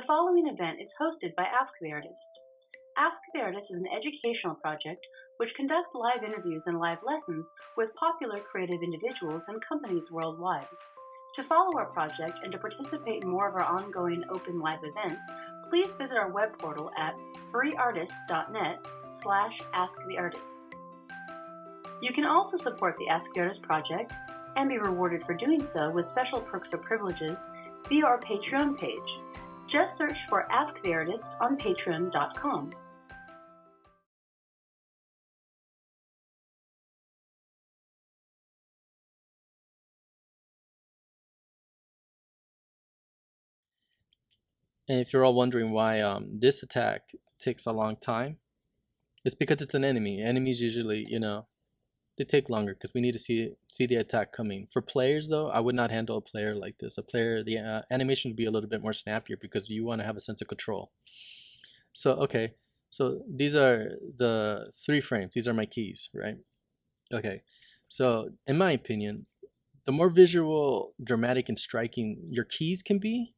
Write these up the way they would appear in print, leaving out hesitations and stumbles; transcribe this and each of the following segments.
The following event is hosted by Ask the Artist. Ask the Artist is an educational project which conducts live interviews and live lessons with popular creative individuals and companies worldwide. To follow our project and to participate in more of our ongoing open live events, please visit our web portal at freeartist.net/asktheartist. You can also support the Ask the Artist project and be rewarded for doing so with special perks or privileges via our Patreon page. Just search for Ask the Artist on patreon.com. And if you're all wondering why this attack takes a long time, it's because it's an enemy. Enemies usually, they take longer because we need to see the attack coming. For players, though, I would not handle a player like this. A player, the animation would be a little bit more snappier because you want to have a sense of control. So, okay, so these are the 3 frames. These are my keys, right? Okay, so in my opinion, the more visual, dramatic, and striking your keys can be,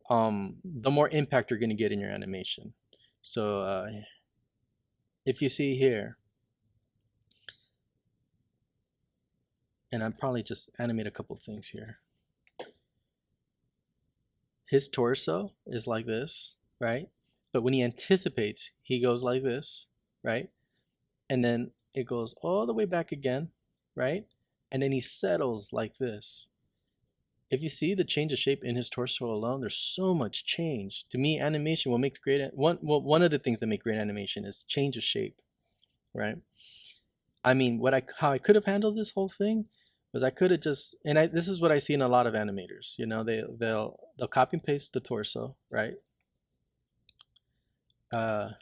the more impact you're going to get in your animation. So if you see here, and I'll probably just animate a couple things here. His torso is like this, right? But when he anticipates, he goes like this, right? And then it goes all the way back again, right? And then he settles like this. If you see the change of shape in his torso alone, there's so much change. To me, animation, what makes great, one of the things that make great animation is change of shape, right? I mean, how I could have handled this whole thing was I could have just, this is what I see in a lot of animators. They'll copy and paste the torso, right? They'll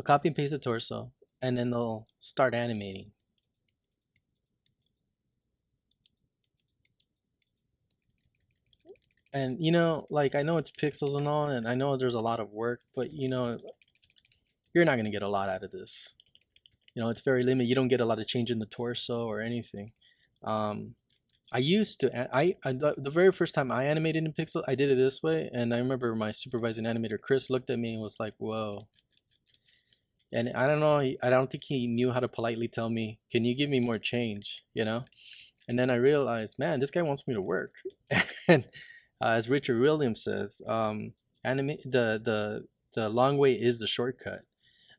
copy and paste the torso, and then they'll start animating. And like, I know it's pixels and all, and I know there's a lot of work, but you're not gonna get a lot out of this. It's very limited. You don't get a lot of change in the torso or anything. I used to, the very first time I animated in pixel, I did it this way, and I remember my supervising animator Chris looked at me and was like, "Whoa." And I don't know, I don't think he knew how to politely tell me, "Can you give me more change?" And then I realized, man, this guy wants me to work. And as Richard Williams says, the long way is the shortcut.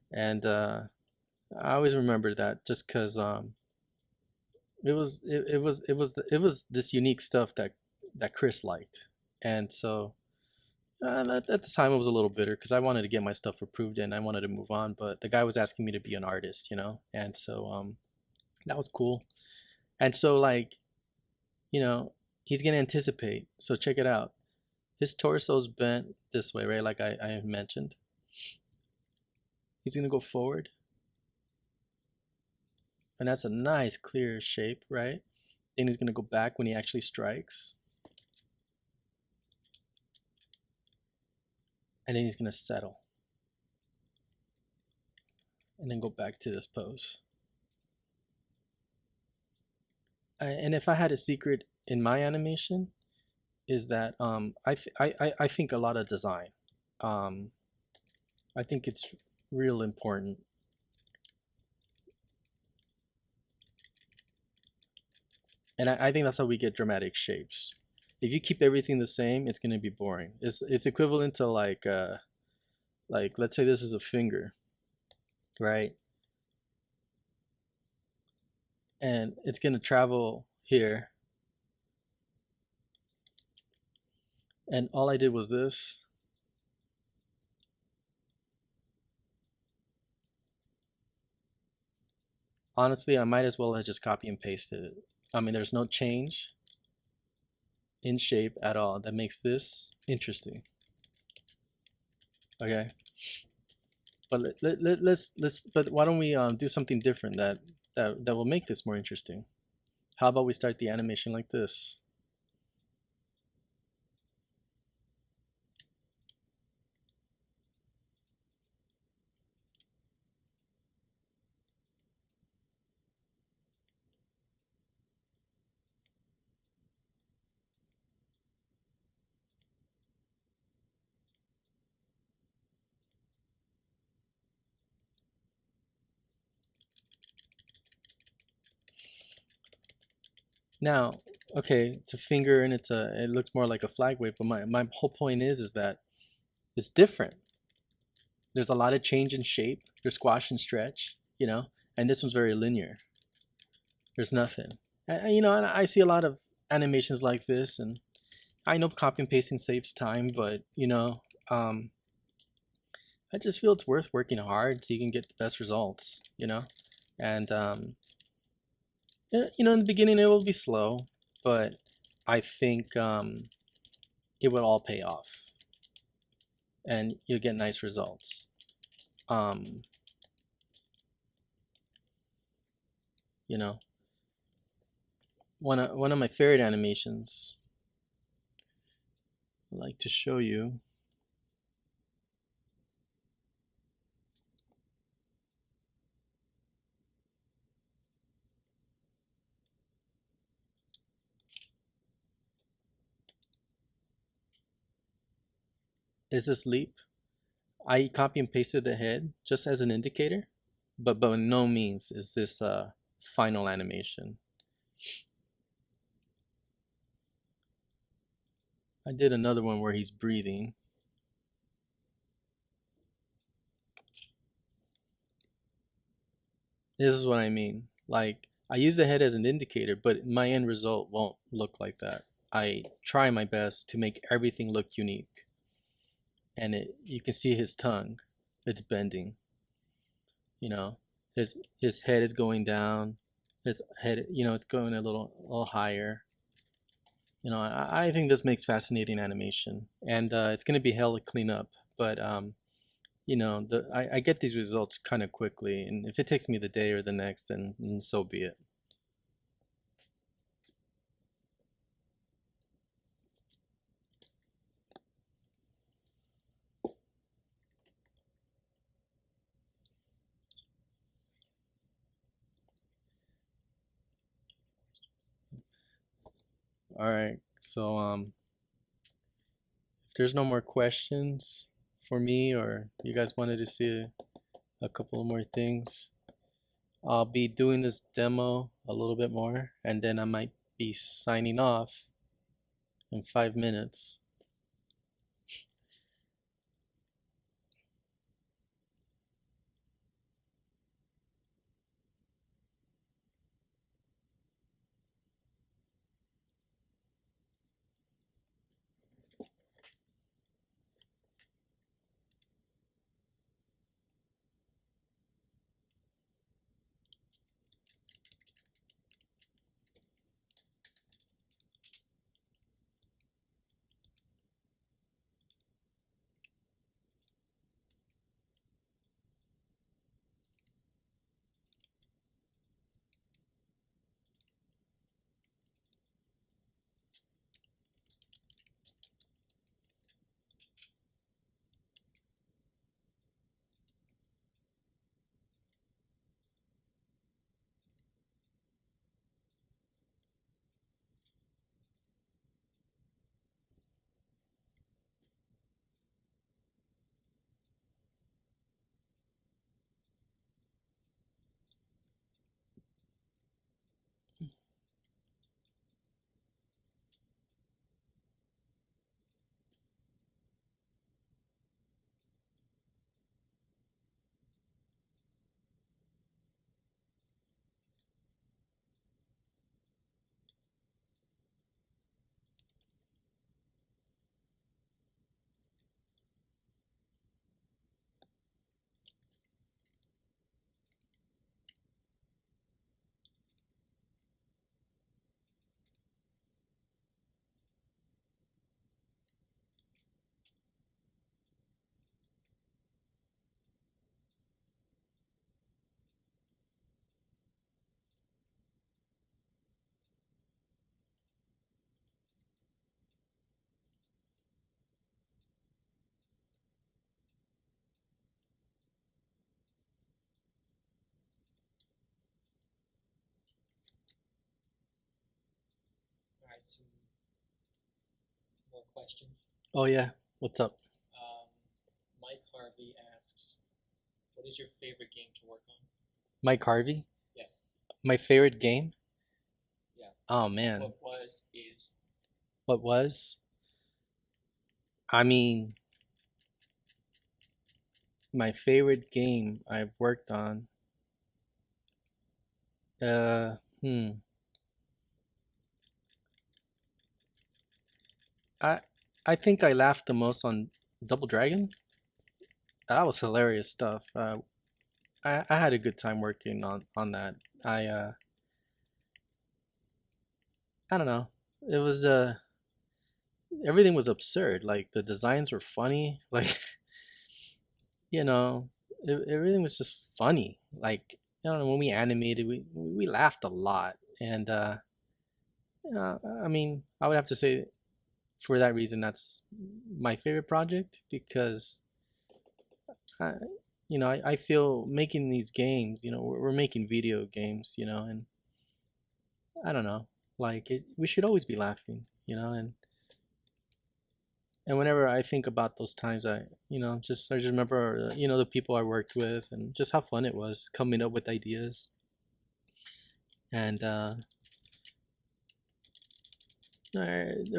And I always remember that, just because it was this unique stuff that Chris liked. And so at the time I was a little bitter because I wanted to get my stuff approved and I wanted to move on, but the guy was asking me to be an artist, and so that was cool. And so, like, he's gonna anticipate. So check it out. His torso's bent this way, right? Like I mentioned. He's gonna go forward. And that's a nice clear shape, right? Then he's gonna go back when he actually strikes. And then he's gonna settle. And then go back to this pose. And if I had a secret in my animation, is that I think a lot of design. I think it's real important. And I think that's how we get dramatic shapes. If you keep everything the same, it's gonna be boring. It's equivalent to like let's say this is a finger, right? And it's gonna travel here. And all I did was this. Honestly, I might as well have just copy and pasted it. I mean, there's no change in shape at all. That makes this interesting. Okay. But but why don't we do something different that will make this more interesting? How about we start the animation like this? Now, okay, it's a finger and it looks more like a flag wave, but my whole point is that it's different. There's a lot of change in shape. There's squash and stretch, and this one's very linear. There's nothing. And I see a lot of animations like this, and I know copy and pasting saves time, but um, I just feel it's worth working hard so you can get the best results. And in the beginning it will be slow, but I think it will all pay off, and you'll get nice results. Um, you know, one of my favorite animations I'd like to show you. Is this leap. I copy and pasted the head just as an indicator, but by no means is this a final animation. I did another one where he's breathing. This is what I mean. Like, I use the head as an indicator, but my end result won't look like that. I try my best to make everything look unique. And you can see his tongue, it's bending. You know, his head is going down. His head, it's going a little higher. I think this makes fascinating animation, and it's gonna be hell to clean up. But I get these results kind of quickly, and if it takes me the day or the next, then so be it. All right, so if there's no more questions for me, or you guys wanted to see a couple of more things, I'll be doing this demo a little bit more, and then I might be signing off in 5 minutes. All right, some more questions. Oh yeah, what's up? Mike Harvey asks, "What is your favorite game to work on?" Mike Harvey? Yeah, My favorite game? yeah. Oh man, What was, is. what was? I mean, my favorite game I've worked on. Uh, hmm. I I think I laughed the most on Double Dragon. That was hilarious stuff. I had a good time working on that. I uh I don't know. It was everything was absurd. Like the designs were funny. Like you know, everything was just funny. Like I don't know, when we animated, we laughed a lot, and I mean, I would have to say for that reason, that's my favorite project because I, I feel making these games, we're making video games, and I don't know, like we should always be laughing, and whenever I think about those times, I just remember, the people I worked with and just how fun it was coming up with ideas. And there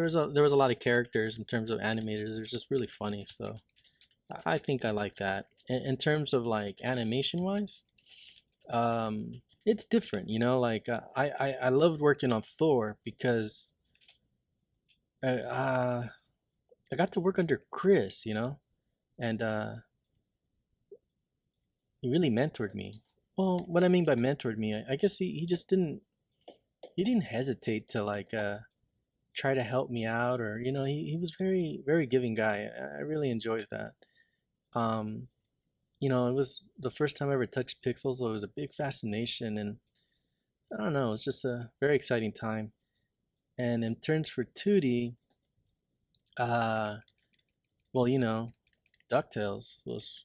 was a lot of characters in terms of animators. It was just really funny. So I think I like that. In terms of like animation wise, it's different. Like I loved working on Thor because I got to work under Chris. And he really mentored me. Well, what I mean by mentored me, I guess he just didn't hesitate to like try to help me out, or he was very very giving guy. I really enjoyed that. Um, it was the first time I ever touched pixels, so it was a big fascination, and I don't know, it's just a very exciting time. And in terms for 2D, uh, well, DuckTales was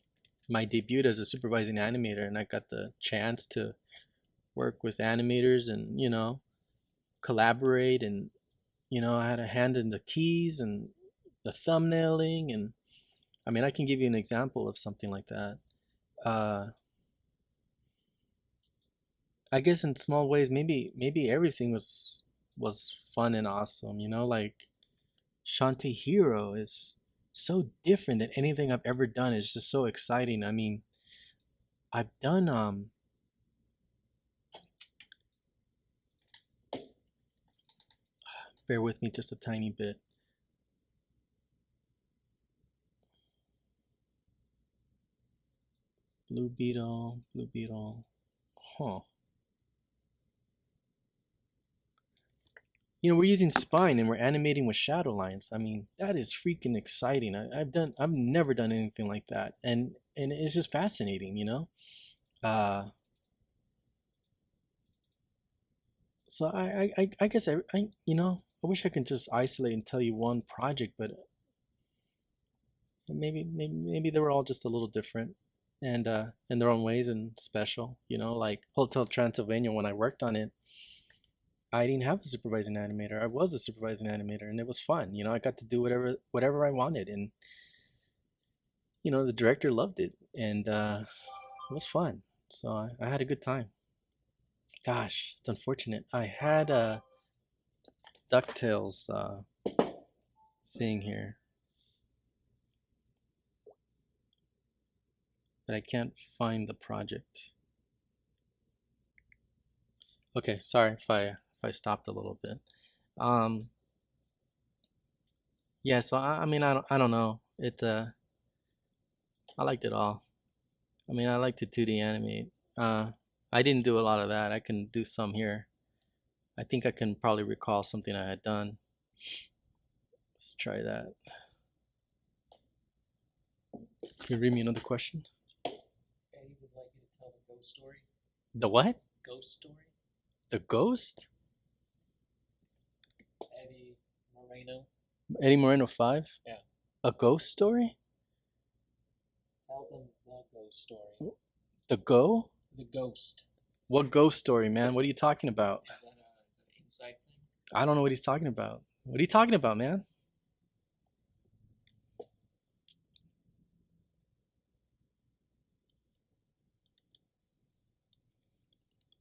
my debut as a supervising animator, and I got the chance to work with animators and collaborate, and I had a hand in the keys and the thumbnailing, and I mean I can give you an example of something like that. uh I guess in small ways, maybe everything was fun and awesome, like Shantae Hero is so different than anything I've ever done. It's just so exciting. I mean, I've done bear with me just a tiny bit. Blue Beetle. Huh. We're using spine and we're animating with shadow lines. I mean, that is freaking exciting. I've never done anything like that, and it's just fascinating. Uh, so I guess I wish I could just isolate and tell you one project, but maybe they were all just a little different, and in their own ways and special. Like Hotel Transylvania, when I worked on it, I didn't have a supervising animator. I was a supervising animator, and it was fun. I got to do whatever I wanted, and the director loved it, and it was fun. So I had a good time. Gosh, it's unfortunate. I had a DuckTales thing here, but I can't find the project. Okay, sorry if I stopped a little bit. Um, yeah. So I mean I don't know. I liked it all. I mean I like to 2D animate. I didn't do a lot of that. I can do some here. I think I can probably recall something I had done. Let's try that. Can you read me another question? Eddie would like you to tell the ghost story. The what? Ghost story. The ghost? Eddie Moreno. Eddie Moreno 5? Yeah. A ghost story? Tell them the ghost story. The go? The ghost. What ghost story, man? What are you talking about? Is that an inside thing? I don't know what he's talking about. What are you talking about, man?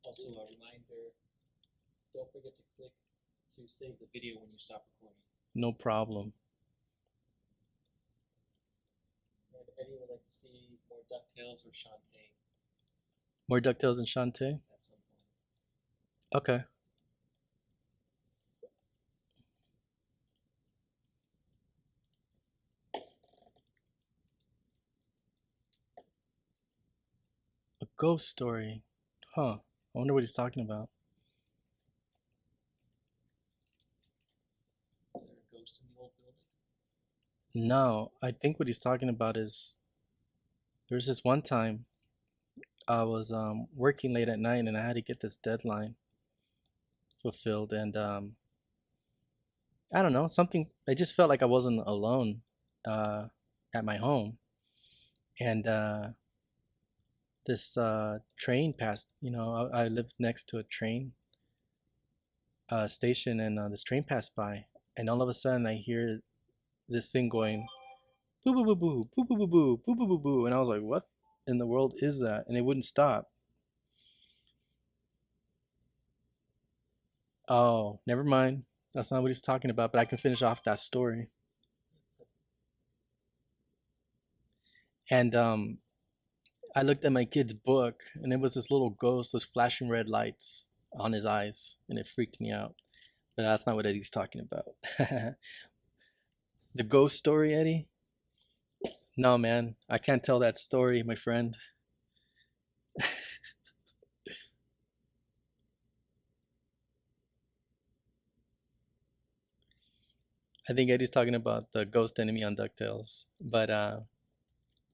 Also, a reminder, don't forget to click to save the video when you stop recording. No problem. And Eddie would like to see more DuckTales or Shantae More DuckTales and Shantae? at some point. Okay. A ghost story. Huh. I wonder what he's talking about. Is there a ghost in the old building? No, I think what he's talking about is there's this one time I was working late at night and I had to get this deadline fulfilled, and I don't know, something, I just felt like I wasn't alone at my home, and this train passed. I lived next to a train station, and this train passed by, and all of a sudden I hear this thing going boo boo boo boo boo boo boo boo boo boo boo boo, and I was like, what in the world is that? And it wouldn't stop. Oh, never mind. That's not what he's talking about, but I can finish off that story. And I looked at my kid's book, and it was this little ghost with flashing red lights on his eyes, and it freaked me out. But that's not what Eddie's talking about. The ghost story, Eddie? No, man, I can't tell that story, my friend. I think Eddie's talking about the ghost enemy on DuckTales. But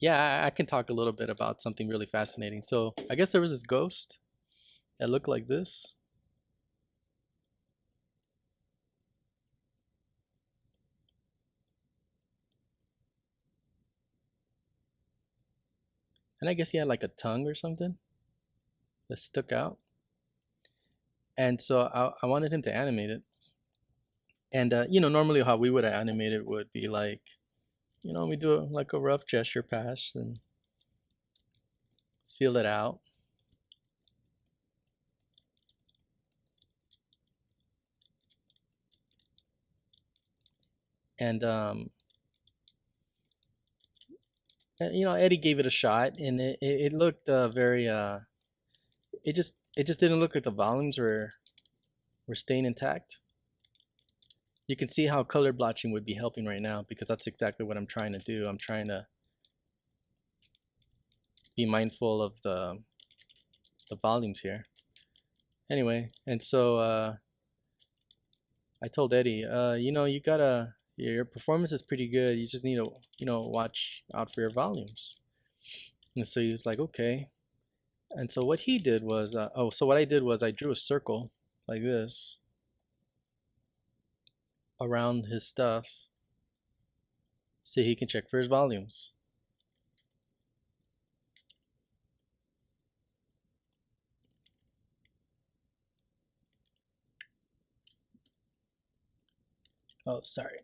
yeah, I can talk a little bit about something really fascinating. So I guess there was this ghost that looked like this. And I guess he had like a tongue or something that stuck out. And so I wanted him to animate it. And normally how we would animate it would be like, we do like a rough gesture pass and feel it out. And Eddie gave it a shot, and it looked very it just didn't look like the volumes were staying intact. You can see how color blotching would be helping right now, because that's exactly what I'm trying to do. I'm trying to be mindful of the volumes here. Anyway, and so I told Eddie, you gotta, your performance is pretty good. You just need to, watch out for your volumes. And so he was like, okay. And so what he did was, so what I did was I drew a circle like this around his stuff so he can check for his volumes. Oh, sorry.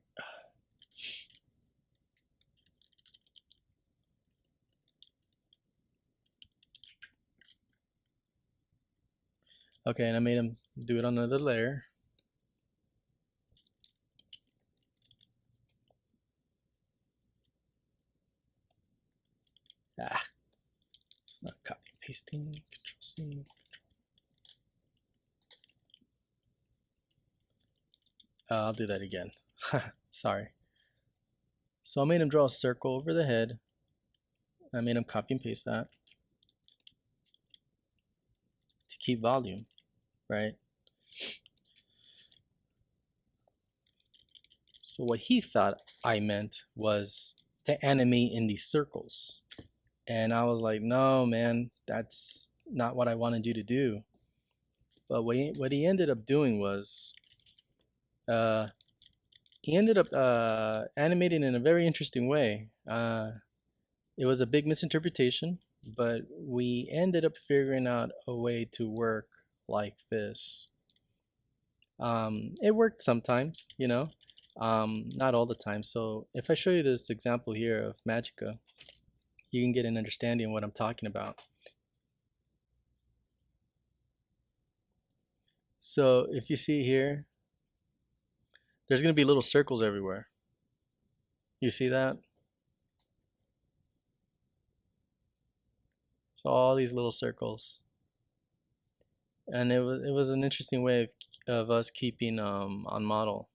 Okay, and I made him do it on another layer. It's not copy and pasting. Control C. I'll do that again. Sorry. So I made him draw a circle over the head. I made him copy and paste that to keep volume, right? So what he thought I meant was to animate in these circles. And I was like, no, man, that's not what I wanted you to do. But what he ended up doing was, he ended up animating in a very interesting way. It was a big misinterpretation, but we ended up figuring out a way to work like this. It worked sometimes, not all the time. So if I show you this example here of Magica, you can get an understanding of what I'm talking about. So if you see here, there's gonna be little circles everywhere. You see that? So all these little circles, and it was an interesting way of us keeping on model.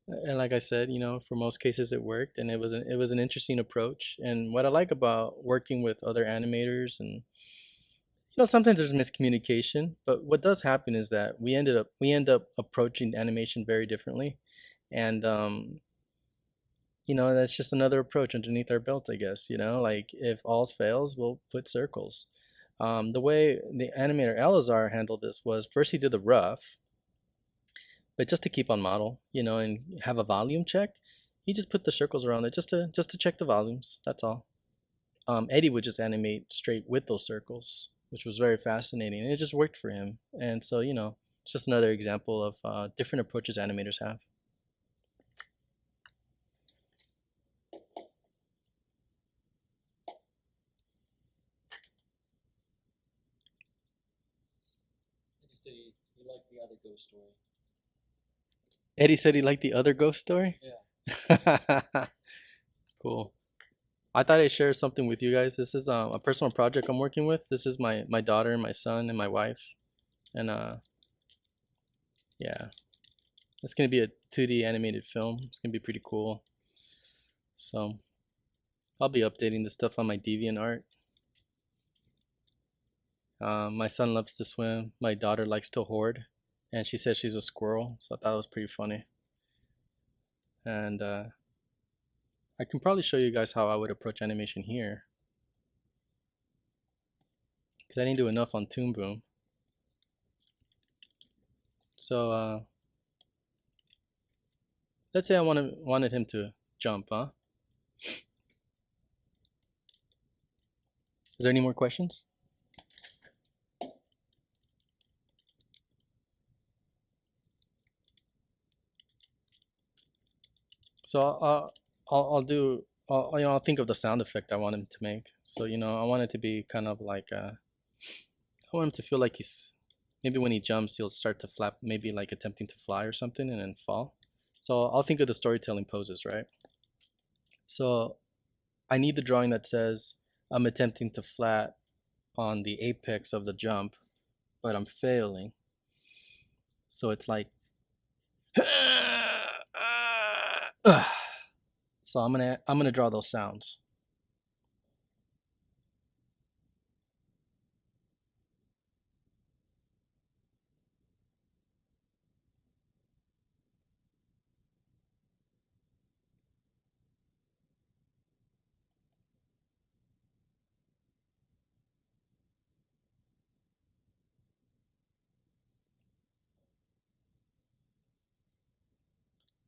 And like I said, for most cases it worked, and it was an interesting approach. And what I like about working with other animators, and sometimes there's miscommunication, but what does happen is that we end up approaching animation very differently, and that's just another approach underneath our belt, I guess. Like if all fails, we'll put circles. The way the animator Elazar handled this was first he did the rough, but just to keep on model, and have a volume check, he just put the circles around it just to check the volumes. That's all. Eddie would just animate straight with those circles, which was very fascinating, and it just worked for him. And so, it's just another example of different approaches animators have. Did you say you like the other ghost story? Eddie said he liked the other ghost story? Yeah. Cool. I thought I'd share something with you guys. This is a personal project I'm working with. This is my daughter, my son, and my wife. And yeah, it's gonna be a 2D animated film. It's gonna be pretty cool. So I'll be updating this stuff on my DeviantArt. My son loves to swim. My daughter likes to hoard, and she says she's a squirrel. So I thought it was pretty funny. And I can probably show you guys how I would approach animation here, because I didn't do enough on Toon Boom. So let's say I wanted him to jump, huh? Is there any more questions? So I'll think of the sound effect I want him to make. So I want it to be kind of like I want him to feel like he's, maybe when he jumps he'll start to flap, maybe like attempting to fly or something, and then fall. So I'll think of the storytelling poses, right? So I need the drawing that says I'm attempting to flat on the apex of the jump, but I'm failing. So it's like so I'm gonna draw those sounds.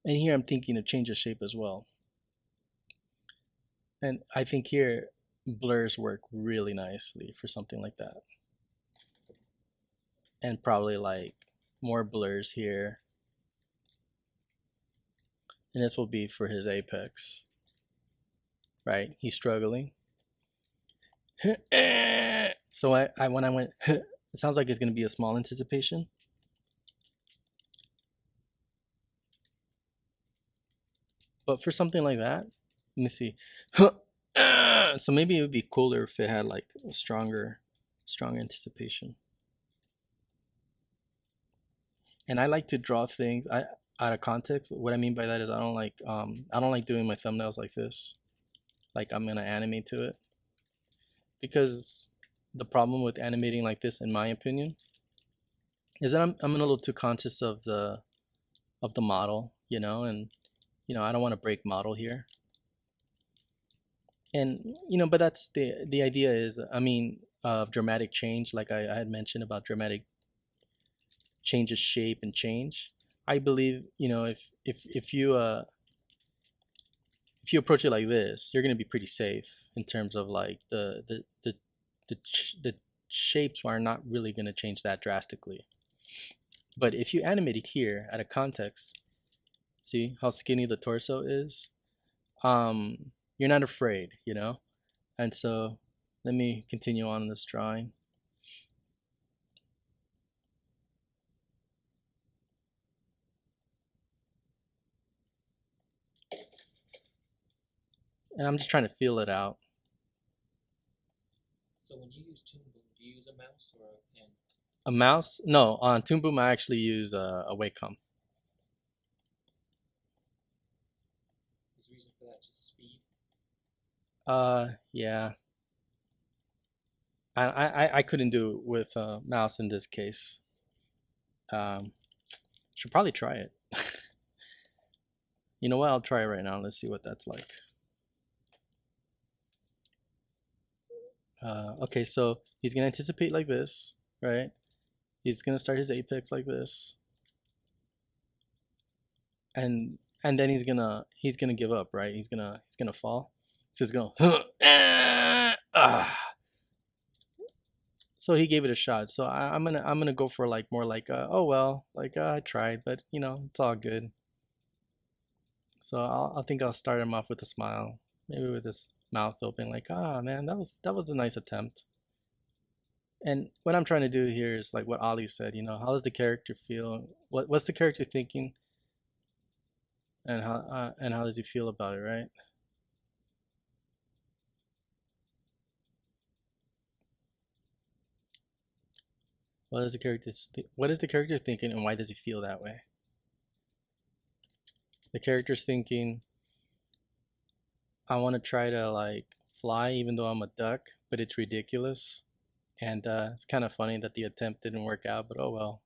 And here I'm thinking of change of shape as well. And I think here blurs work really nicely for something like that. And probably like more blurs here. And this will be for his apex. Right? He's struggling. So when I went, it sounds like it's going to be a small anticipation. But for something like that, let me see. So maybe it would be cooler if it had like a strong anticipation. And I like to draw things out of context. What I mean by that is I don't like doing my thumbnails like this. Like I'm gonna animate to it. Because the problem with animating like this, in my opinion, is that I'm a little too conscious of the model, and I don't want to break model here. And but that's the idea is, I mean, of dramatic change, like I had mentioned about dramatic change of shape and change. I believe, if you approach it like this, you're gonna be pretty safe in terms of like the shapes are not really gonna change that drastically. But if you animate it here at a context, see how skinny the torso is? You're not afraid, and so let me continue on this drawing. And I'm just trying to feel it out. So when you use Toon Boom, do you use a mouse or a pen? A mouse? No, on Toon Boom I actually use a Wacom. Is the reason for that just speed? Yeah. I couldn't do it with a mouse in this case. Should probably try it. You know what? I'll try it right now. Let's see what that's like. Okay, so he's gonna anticipate like this, right? He's gonna start his apex like this, and then he's gonna give up, right? He's gonna fall. So he's gonna So he gave it a shot. So I'm gonna go for like more like oh well, like I tried, but you know it's all good. So I think I'll start him off with a smile, maybe with his mouth open, like ah man, that was a nice attempt. And what I'm trying to do here is like what Ali said, you know, how does the character feel? What's the character thinking? And how does he feel about it, right? What is the character thinking, and why does he feel that way? The character's thinking, I want to try to like fly even though I'm a duck, but it's ridiculous. And it's kind of funny that the attempt didn't work out, but oh well.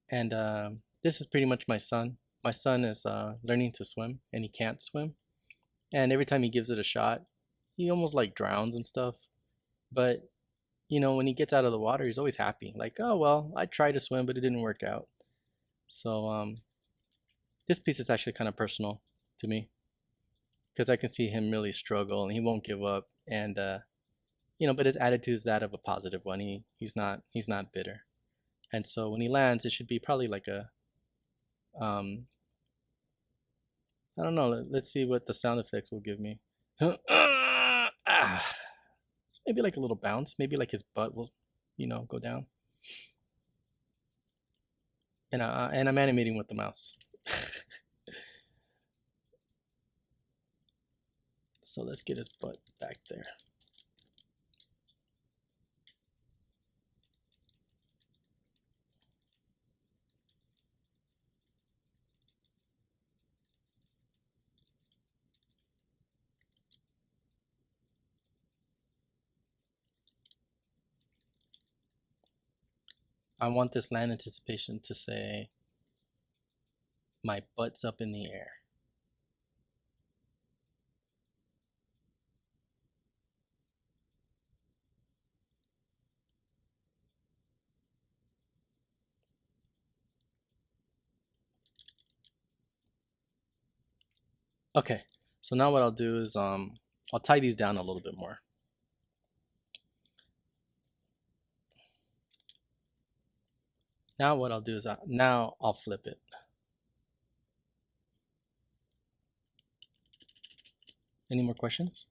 And this is pretty much my son. My son is learning to swim, and he can't swim. And every time he gives it a shot, he almost like drowns and stuff. But you know, when he gets out of the water, he's always happy. Like, oh well, I tried to swim, but it didn't work out. So this piece is actually kind of personal to me because I can see him really struggle, and he won't give up. And you know, but his attitude is that of a positive one. He's not bitter. And so when he lands, it should be probably like a I don't know. Let's see what the sound effects will give me. Maybe like a little bounce. Maybe like his butt will, you know, go down. And I'm animating with the mouse. So let's get his butt back there. I want this land anticipation to say, my butt's up in the air. Okay, so now what I'll do is I'll tie these down a little bit more. Now what I'll do is now I'll flip it. Any more questions?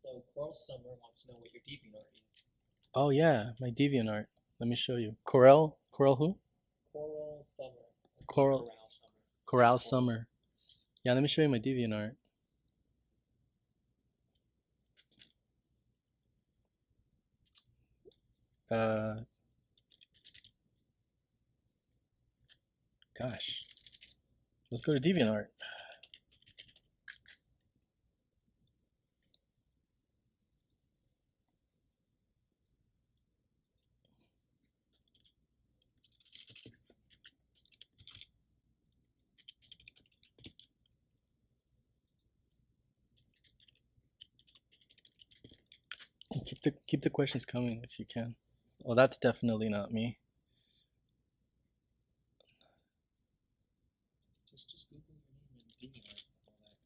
So Coral Summer wants to know what your DeviantArt is. Oh yeah, my DeviantArt. Let me show you. Corel who? Coral Summer. Coral Summer. Corral Summer. Yeah, let me show you my DeviantArt. Gosh. Let's go to DeviantArt. Keep the questions coming if you can. Well, that's definitely not me. Just Google your name and DeviantArt and all that.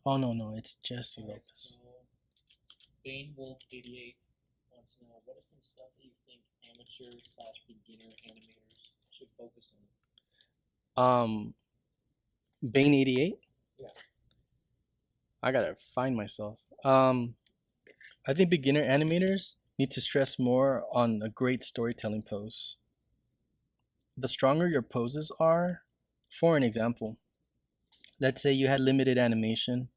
Oh no, it's Jesse Lopez. So BaneWolf88 wants to know what are some stuff that you think amateur/beginner animators should focus on. Um, Bane 88. Yeah. I gotta find myself. I think beginner animators need to stress more on a great storytelling pose. The stronger your poses are, for an example, let's say you had limited animation,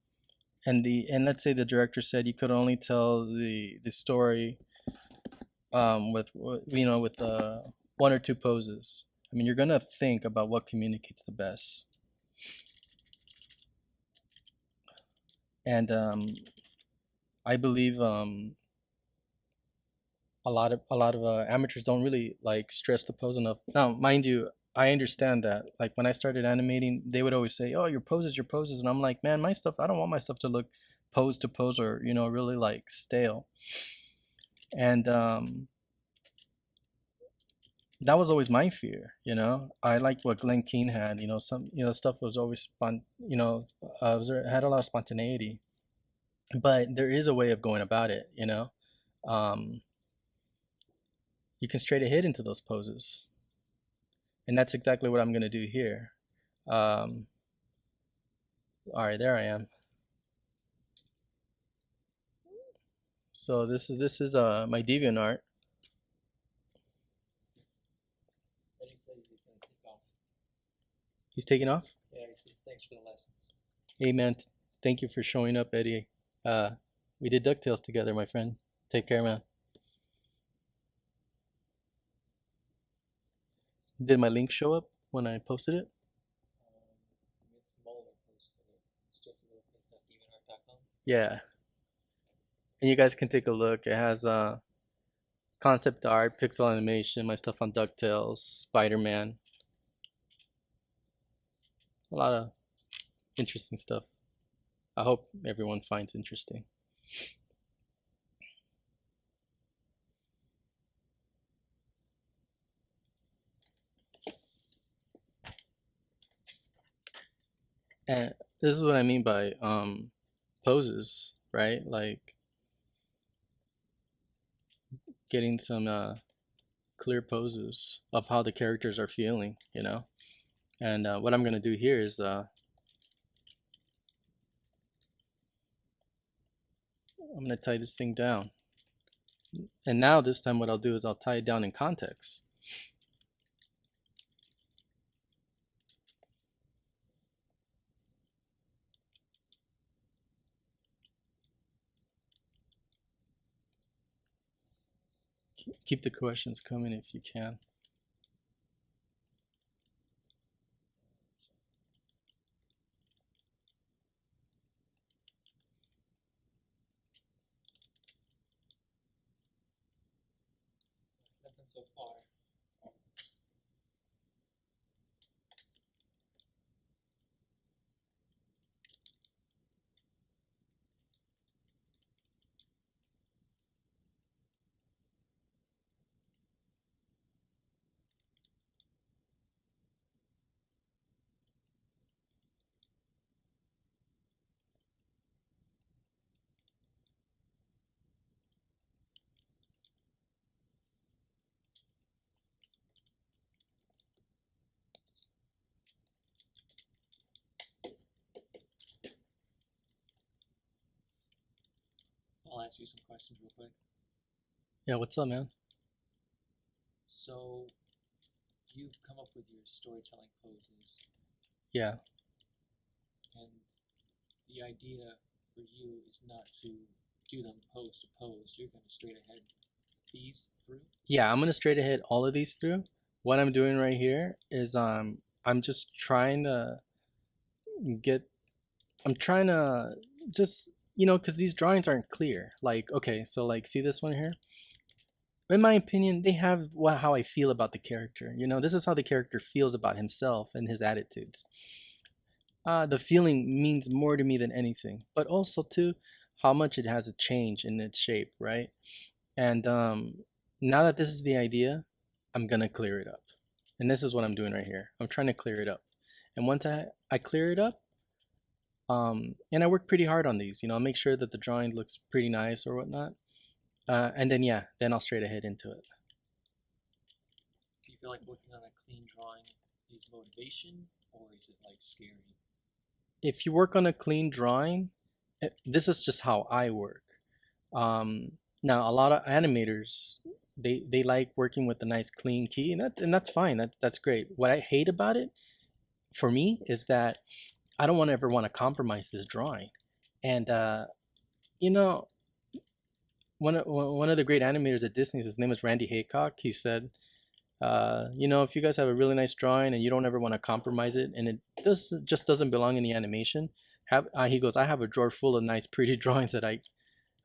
and let's say the director said you could only tell the story with with one or two poses. I mean, you're gonna think about what communicates the best, and I believe a lot of amateurs don't really like stress the pose enough. Now, mind you, I understand that. Like when I started animating, they would always say, "Oh, your poses," and I'm like, "Man, my stuff. I don't want my stuff to look pose to pose or really like stale." And that was always my fear. I liked what Glenn Keane had. Some stuff was always had a lot of spontaneity. But there is a way of going about it. Um, you can straight ahead into those poses. And that's exactly what I'm going to do here. Um, all right, there I am. So this is my DeviantArt. Eddie says he's gonna take off. He's taking off. Yeah, he says thanks for the lessons. Hey man, thank you for showing up, Eddie. We did DuckTales together, my friend. Take care, man. Did my link show up when I posted it? Miss Mullen posted it. It's just lopez.deviantart.com. Yeah, and you guys can take a look. It has concept art, pixel animation, my stuff on DuckTales, Spider-Man. A lot of interesting stuff. I hope everyone finds interesting. And this is what I mean by poses, right? Like getting some clear poses of how the characters are feeling. And what I'm gonna do here is I'm gonna tie this thing down. And now this time what I'll do is I'll tie it down in context. Keep the questions coming if you can. Nothing so far. I'll ask you some questions real quick. Yeah, what's up, man? So, you've come up with your storytelling poses, Yeah. and the idea for you is not to do them pose to pose. You're going to straight ahead these through. Yeah, I'm gonna straight ahead all of these through. What I'm doing right here is I'm just trying to get I'm trying to just because these drawings aren't clear. Like, okay, so like see this one here? In my opinion, they have how I feel about the character. This is how the character feels about himself and his attitudes. The feeling means more to me than anything, but also too how much it has a change in its shape, right? And now that this is the idea, I'm gonna clear it up. And this is what I'm doing right here. I'm trying to clear it up. And once I clear it up, and I work pretty hard on these, I'll make sure that the drawing looks pretty nice or whatnot. And then then I'll straight ahead into it. Do you feel like working on a clean drawing is motivation, or is it like scary? If you work on a clean drawing, this is just how I work. Now a lot of animators, they like working with a nice clean key, and that's fine. That's great. What I hate about it for me is that I don't want to ever want to compromise this drawing. And you know, one of the great animators at Disney, his name is Randy Haycock. He said, if you guys have a really nice drawing and you don't ever want to compromise it, and it just doesn't belong in the animation, he goes, I have a drawer full of nice, pretty drawings that I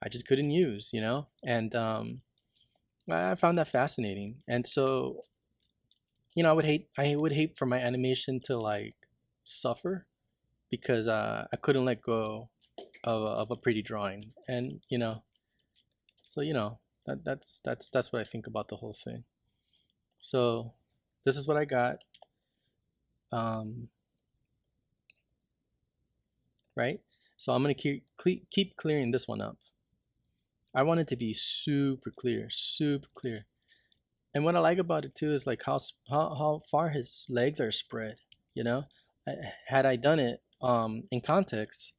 just couldn't use, and I found that fascinating. And so, I would hate for my animation to like suffer because I couldn't let go of a pretty drawing, and so that's what I think about the whole thing. So this is what I got. Right? So I'm gonna keep clearing this one up. I want it to be super clear, super clear. And what I like about it too is like how far his legs are spread. You know, had I done it in context,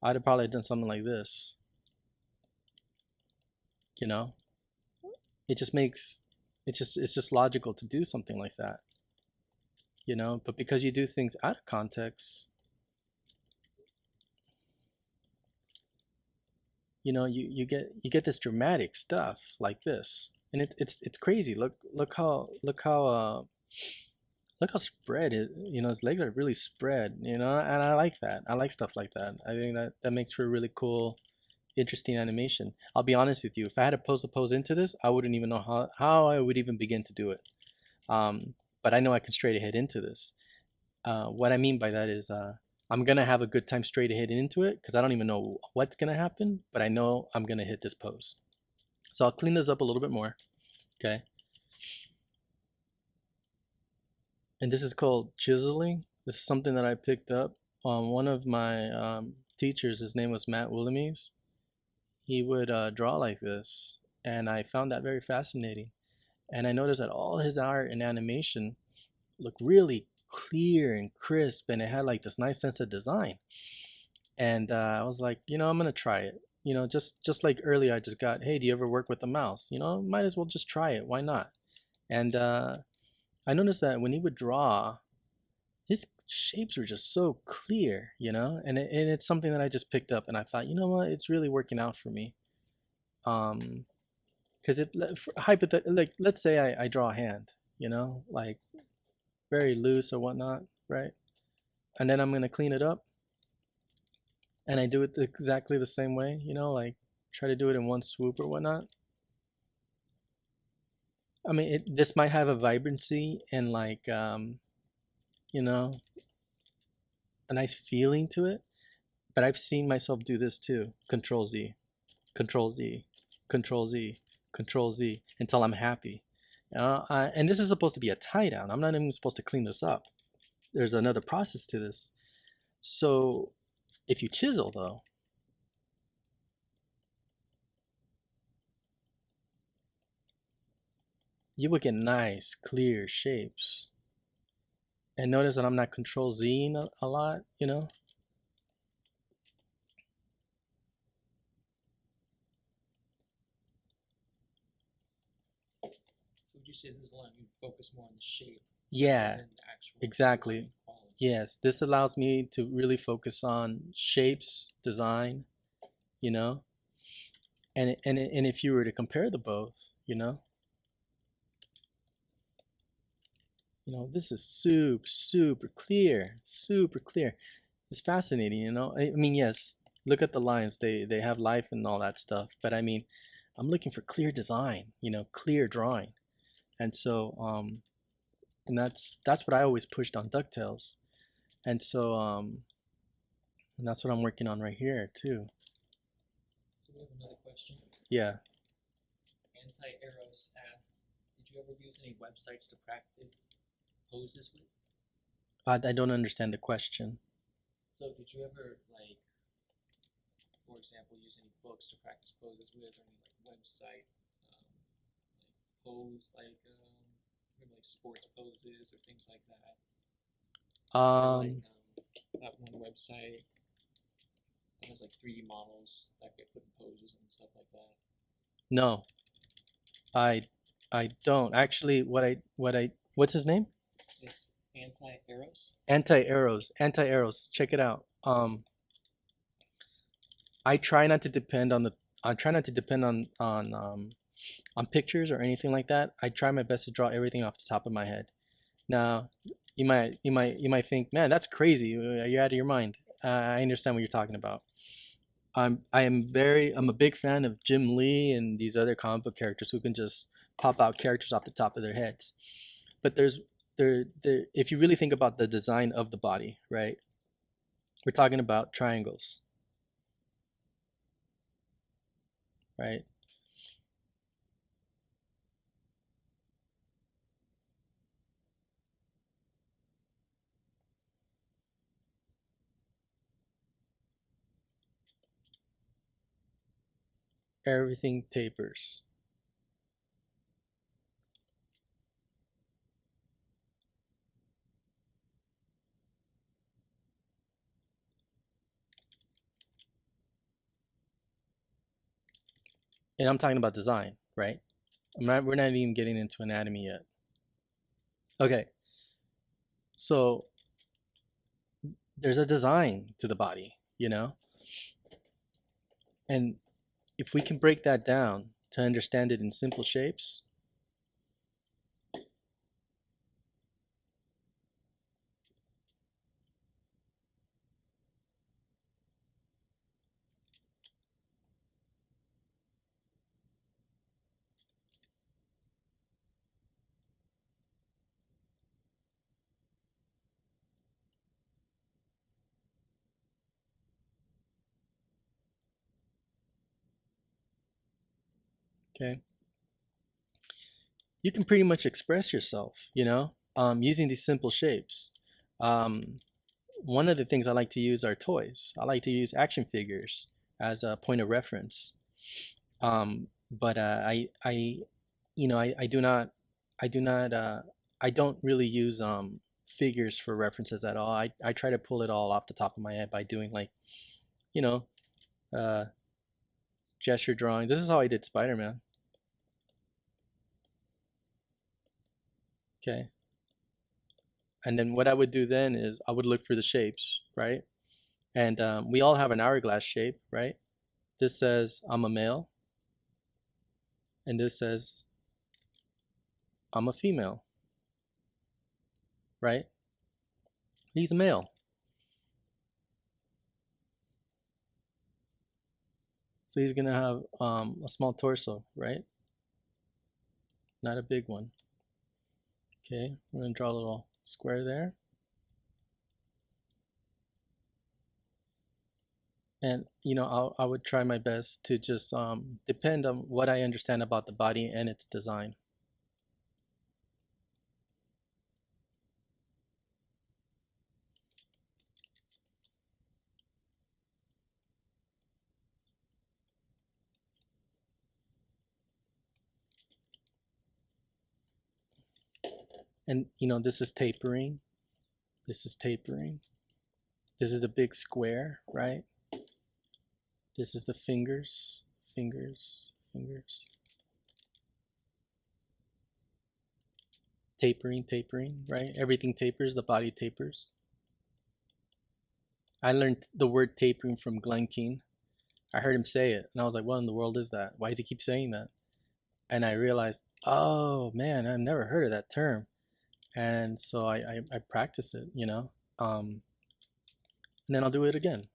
I'd have probably done something like this. You know, it just makes it's just logical to do something like that. But because you do things out of context, you get this dramatic stuff like this, and it's crazy. Look how spread it. His legs are really spread. And I like that. I like stuff like that. I think that makes for a really cool, interesting animation. I'll be honest with you. If I had to pose a pose into this, I wouldn't even know how I would even begin to do it. But I know I can straight ahead into this. What I mean by that is I'm gonna have a good time straight ahead into it because I don't even know what's gonna happen, but I know I'm gonna hit this pose. So I'll clean this up a little bit more, okay? And this is called chiseling. This is something that I picked up on one of my teachers. His name was Matt Williams. He would draw like this, and I found that very fascinating. And I noticed that all his art and animation looked really clear and crisp, and it had like this nice sense of design. And I was like, I'm gonna try it. Just like earlier, I just got, hey, do you ever work with a mouse? Might as well just try it. Why not? And I noticed that when he would draw, his shapes were just so clear, and it's something that I just picked up, and I thought, you know what, it's really working out for me. Because like let's say I draw a hand, like very loose or whatnot, right? And then I'm gonna clean it up, and I do it exactly the same way, like try to do it in one swoop or whatnot. I mean, this might have a vibrancy and like a nice feeling to it, but I've seen myself do this too. Control Z, Control Z, Control Z, Control Z until I'm happy. And this is supposed to be a tie down. I'm not even supposed to clean this up. There's another process to this. So if you chisel though, you will get nice, clear shapes. And notice that I'm not Control Z a lot, Would you say this is allowing you to focus more on the shape Yeah, than the actual exactly. quality? Yes, this allows me to really focus on shapes, design, you know, and if you were to compare the both, this is super clear, super clear. It's fascinating. I mean, yes, look at the lines; they have life and all that stuff. But I mean, I'm looking for clear design, clear drawing, and so and that's what I always pushed on DuckTales, and so and that's what I'm working on right here too. So we have another question. Yeah. Anti-Eros asks, did you ever use any websites to practice poses with? I don't understand the question. So did you ever, like, for example, use any books to practice poses with, or any like website like pose, like maybe like sports poses or things like that? Um, That one website that has like 3D models that get put in poses and stuff like that. no, I I don't actually. What's his name? It's anti-arrows. Anti-arrows. Check it out. I try not to depend on the. I try not to depend on pictures or anything like that. I try my best to draw everything off the top of my head. Now, you might think, man, that's crazy. You're out of your mind. I understand what you're talking about. I'm a big fan of Jim Lee and these other comic book characters who can just pop out characters off the top of their heads. But there, if you really think about the design of the body, right? We're talking about triangles, right? Everything tapers. And I'm talking about design, right? We're not even getting into anatomy yet. Okay, so there's a design to the body, you know? And if we can break that down to understand it in simple shapes, okay, you can pretty much express yourself, using these simple shapes. Um, One of the things I like to use are toys. I like to use action figures as a point of reference. But I do not, I do not, I don't really use figures for references at all. I try to pull it all off the top of my head by doing like, you know, uh, gesture drawings. This is how I did Spider-Man. Okay. And then what I would do then is I would look for the shapes, right? And we all have an hourglass shape, right? This says I'm a male, and this says I'm a female, right? He's a male. So he's gonna have a small torso, right? Not a big one. Okay, we're gonna draw a little square there. And I would try my best to just depend on what I understand about the body and its design. And this is tapering. This is tapering. This is a big square, right? This is the fingers, fingers, fingers. Tapering, tapering, right? Everything tapers, the body tapers. I learned the word tapering from Glenn Keane. I heard him say it, and I was like, what in the world is that? Why does he keep saying that? And I realized, oh man, I've never heard of that term. And so I practice it, and then I'll do it again.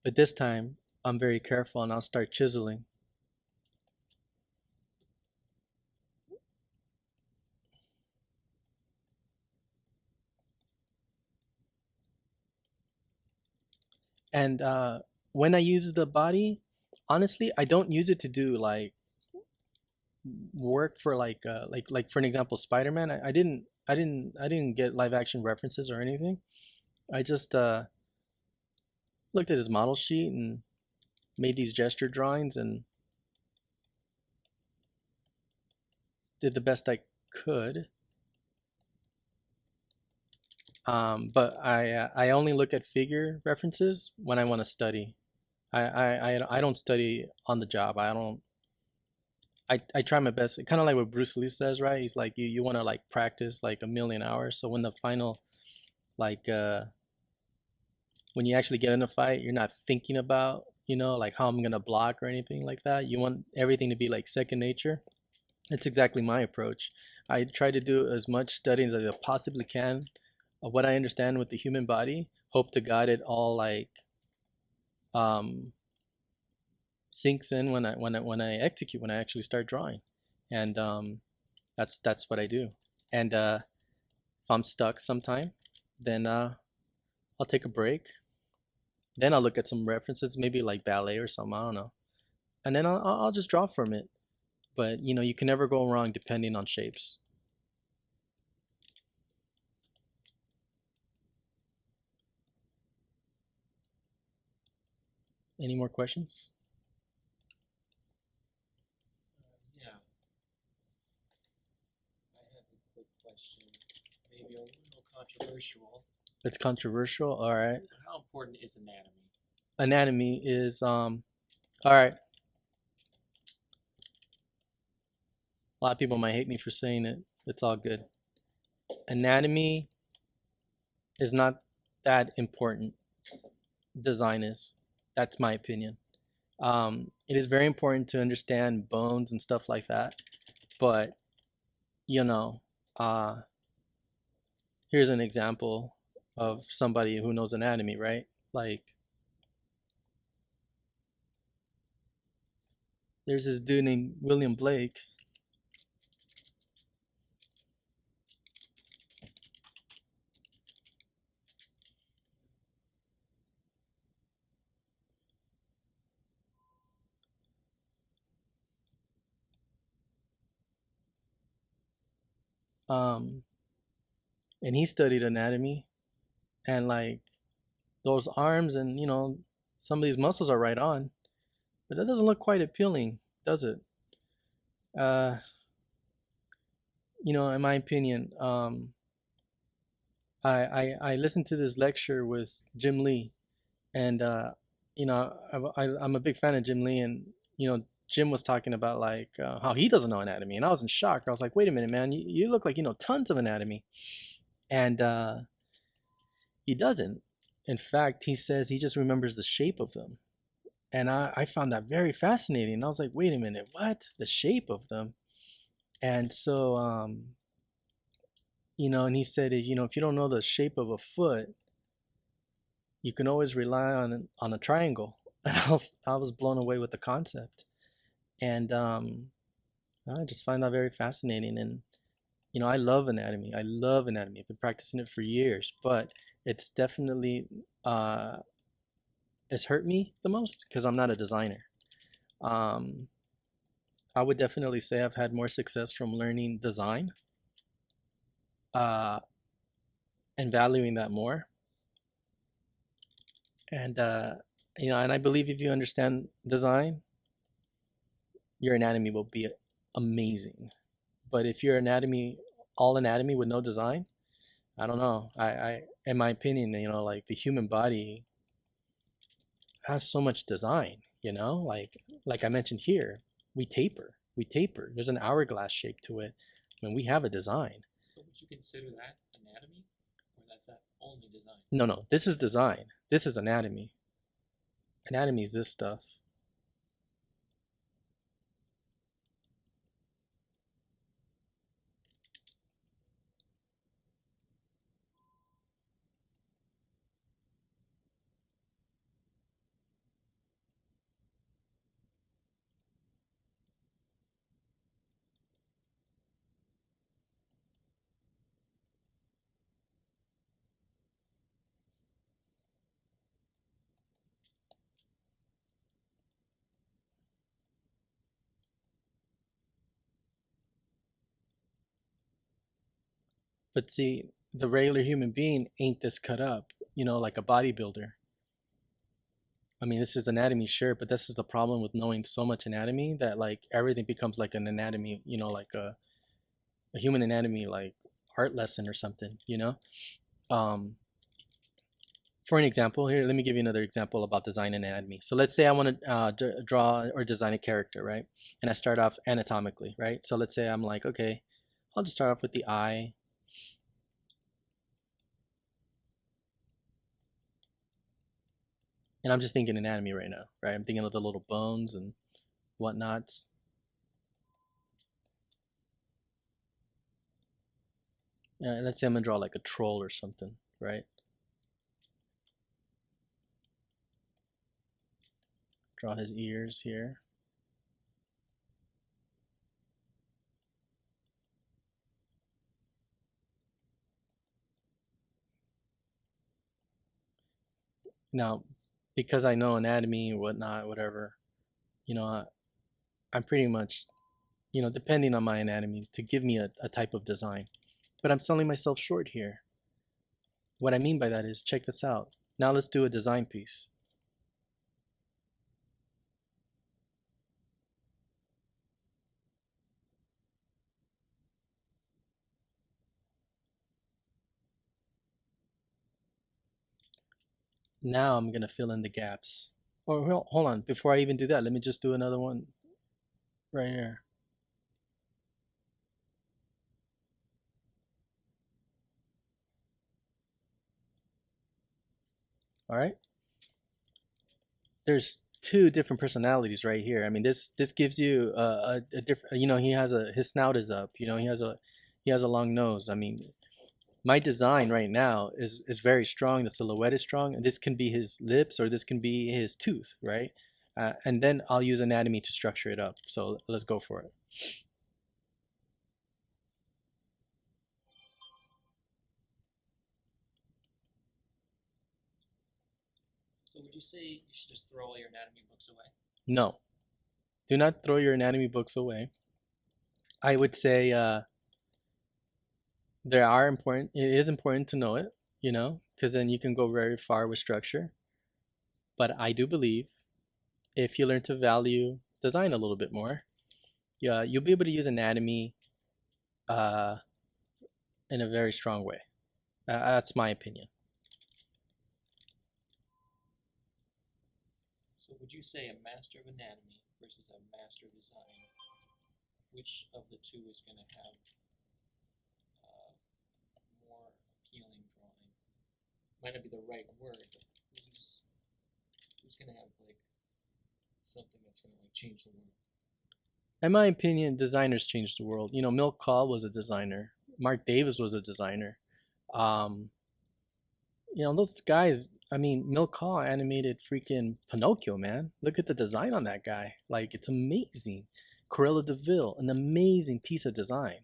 But this time, I'm very careful, and I'll start chiseling. And when I use the body, honestly, I don't use it to do like work for like for an example, Spider-Man. I didn't get live action references or anything. I just looked at his model sheet and made these gesture drawings and did the best I could. But I only look at figure references when I want to study. I don't study on the job. I try my best. Kind of like what Bruce Lee says, right? He's like you want to like practice like a million hours. So when the final like when you actually get in a fight, you're not thinking about, like how I'm gonna block or anything like that. You want everything to be like second nature. It's exactly my approach. I try to do as much studying as I possibly can of what I understand with the human body. Hope to God it all like um, sinks in when I execute, when I actually start drawing, and that's what I do. And if I'm stuck sometime, then I'll take a break. Then I'll look at some references, maybe like ballet or something. I don't know, and then I'll just draw from it. But you can never go wrong depending on shapes. Any more questions? Yeah, I have a quick question, maybe a little controversial. It's controversial. All right. How important is anatomy? Anatomy is all right. A lot of people might hate me for saying it. It's all good. Anatomy is not that important. Design is. That's my opinion. It is very important to understand bones and stuff like that. But, you know, uh, here's an example of somebody who knows anatomy, right? Like, there's this dude named William Blake. Um, and he studied anatomy, and like those arms and some of these muscles are right on, but that doesn't look quite appealing, does it? uh in my opinion, I listened to this lecture with Jim Lee, and I'm a big fan of Jim Lee, and Jim was talking about like how he doesn't know anatomy, and I was in shock. I was like, wait a minute, man, you look like you know tons of anatomy. And he doesn't. In fact, he says he just remembers the shape of them. And I found that very fascinating. I was like, wait a minute, what? The shape of them? And so, and he said, if you don't know the shape of a foot, you can always rely on a triangle. And I was blown away with the concept. And I just find that very fascinating. And I love anatomy. I love anatomy. I've been practicing it for years, but it's definitely it's hurt me the most because I'm not a designer. Um, I would definitely say I've had more success from learning design uh, and valuing that more. And and I believe if you understand design, your anatomy will be amazing. But if your anatomy, all anatomy with no design, I don't know. In my opinion, like the human body has so much design. Like I mentioned here, we taper. We taper. There's an hourglass shape to it. When we have a design. So would you consider that anatomy, or that's that only design? No. This is design. This is anatomy. Anatomy is this stuff. But see, the regular human being ain't this cut up, like a bodybuilder. I mean, this is anatomy, sure, but this is the problem with knowing so much anatomy that like everything becomes like an anatomy, like a human anatomy, like art lesson or something. For an example here, let me give you another example about design and anatomy. So let's say I want to draw or design a character, right? And I start off anatomically, right? So let's say I'm like, okay, I'll just start off with the eye. And I'm just thinking anatomy right now, right? I'm thinking of the little bones and whatnots. Let's say I'm gonna draw like a troll or something, right? Draw his ears here. Now, because I know anatomy and whatnot, whatever, you know, I'm pretty much, depending on my anatomy to give me a type of design. But I'm selling myself short here. What I mean by that is, check this out. Now let's do a design piece. Now I'm gonna fill in the gaps. Oh, hold on. Before I even do that, let me just do another one right here. All right. There's two different personalities right here. I mean, this gives you a different. He has his snout is up. He has a long nose. I mean, my design right now is very strong. The silhouette is strong, and this can be his lips or this can be his tooth, right? And then I'll use anatomy to structure it up. So let's go for it. So would you say you should just throw all your anatomy books away? No, do not throw your anatomy books away. I would say it is important to know it, because then you can go very far with structure. But I do believe if you learn to value design a little bit more, yeah, you'll be able to use anatomy uh, in a very strong way. That's my opinion. So would you say a master of anatomy versus a master of design, which of the two is going to have more appealing drawing? Might not be the right word, but who's going to have like something that's going to like change the world? In my opinion, designers changed the world. Milt Kahl was a designer. Mark Davis was a designer. Um, those guys. I mean, Milt Kahl animated freaking Pinocchio, man. Look at the design on that guy. Like, it's amazing. Cruella de Vil, an amazing piece of design.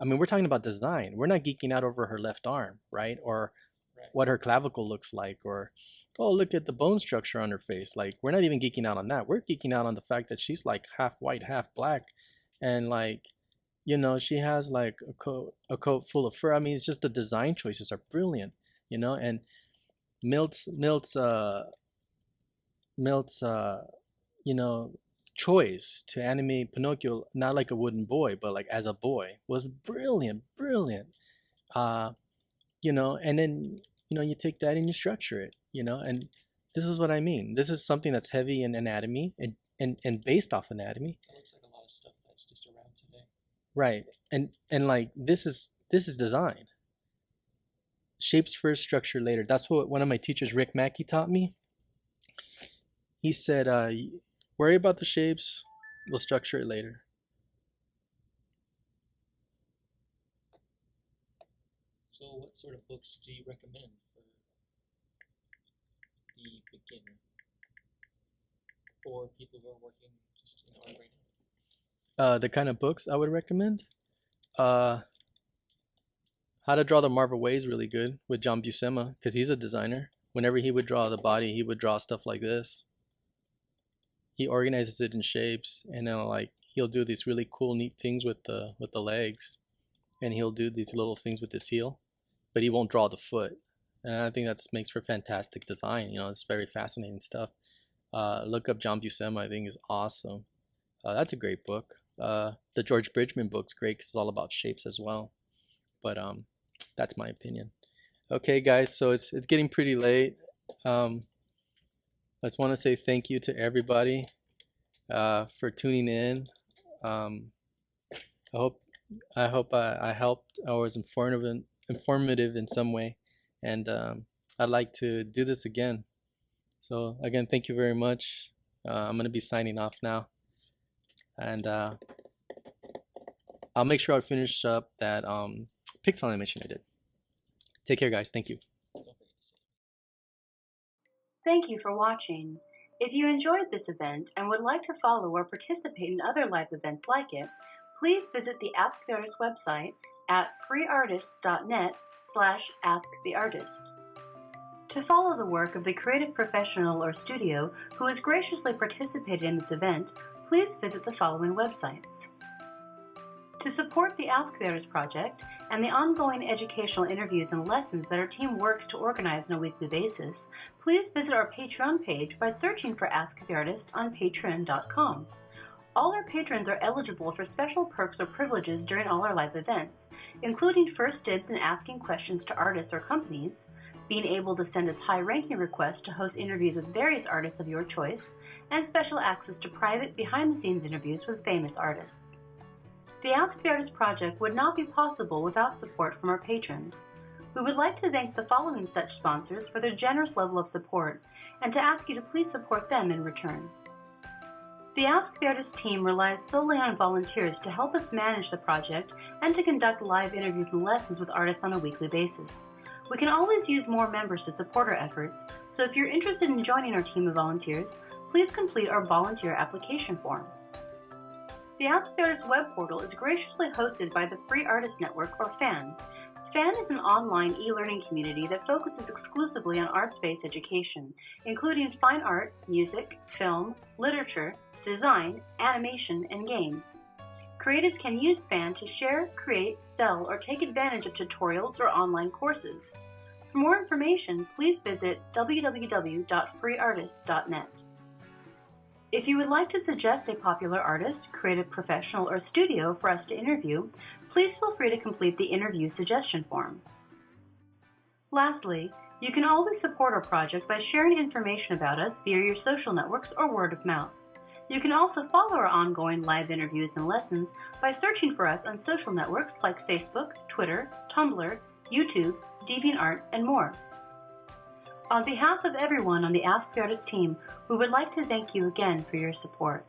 I mean, we're talking about design. We're not geeking out over her left arm, right? Or Right. what her clavicle looks like, or oh, look at the bone structure on her face. Like, we're not even geeking out on that. We're geeking out on the fact that she's like half white, half black, and like, she has like a coat full of fur. I mean, it's just the design choices are brilliant, and Milt's Milt's uh Milt's you know choice to animate Pinocchio not like a wooden boy but like as a boy was brilliant, brilliant. Uh, and then you take that and you structure it, and this is what I mean. This is something that's heavy in anatomy and based off anatomy. That looks like a lot of stuff that's just around today. Right. And like this is design. Shapes first, structure later. That's what one of my teachers, Rick Mackey, taught me. He said, worry about the shapes, we'll structure it later. So what sort of books do you recommend for the beginner or people who are working just right now? The kind of books I would recommend. Uh, How to Draw the Marvel Way is really good with John Buscema because he's a designer. Whenever he would draw the body, he would draw stuff like this. He organizes it in shapes, and then like he'll do these really cool, neat things with the legs, and he'll do these little things with his heel, but he won't draw the foot. And I think that makes for fantastic design. It's very fascinating stuff. Look up John Buscema. I think is awesome. That's a great book. The George Bridgman book's great because it's all about shapes as well. But that's my opinion. Okay, guys, so it's getting pretty late. I just want to say thank you to everybody for tuning in. Um, I hope I helped or was informative in some way, and I'd like to do this again. So again, thank you very much. I'm gonna be signing off now, and I'll make sure I finish up that pixel animation I did. Take care, guys. Thank you. Thank you for watching. If you enjoyed this event and would like to follow or participate in other live events like it, please visit the Ask the Artist website at freeartist.net/asktheartist. To follow the work of the creative professional or studio who has graciously participated in this event, please visit the following websites. To support the Ask the Artist project and the ongoing educational interviews and lessons that our team works to organize on a weekly basis, please visit our Patreon page by searching for Ask the Artist on patreon.com. All our patrons are eligible for special perks or privileges during all our live events, including first dibs in asking questions to artists or companies, being able to send us high-ranking requests to host interviews with various artists of your choice, and special access to private, behind-the-scenes interviews with famous artists. The Ask the Artist project would not be possible without support from our patrons. We would like to thank the following such sponsors for their generous level of support, and to ask you to please support them in return. The Ask the Artist team relies solely on volunteers to help us manage the project and to conduct live interviews and lessons with artists on a weekly basis. We can always use more members to support our efforts, so if you're interested in joining our team of volunteers, please complete our volunteer application form. The Ask the Artist web portal is graciously hosted by the Free Artist Network, or FAN. FAN is an online e-learning community that focuses exclusively on arts-based education, including fine art, music, film, literature, design, animation, and games. Creatives can use FAN to share, create, sell, or take advantage of tutorials or online courses. For more information, please visit www.freeartist.net. If you would like to suggest a popular artist, creative professional, or studio for us to interview, please feel free to complete the interview suggestion form. Lastly, you can always support our project by sharing information about us via your social networks or word of mouth. You can also follow our ongoing live interviews and lessons by searching for us on social networks like Facebook, Twitter, Tumblr, YouTube, DeviantArt, and more. On behalf of everyone on the Ask the Artist team, we would like to thank you again for your support.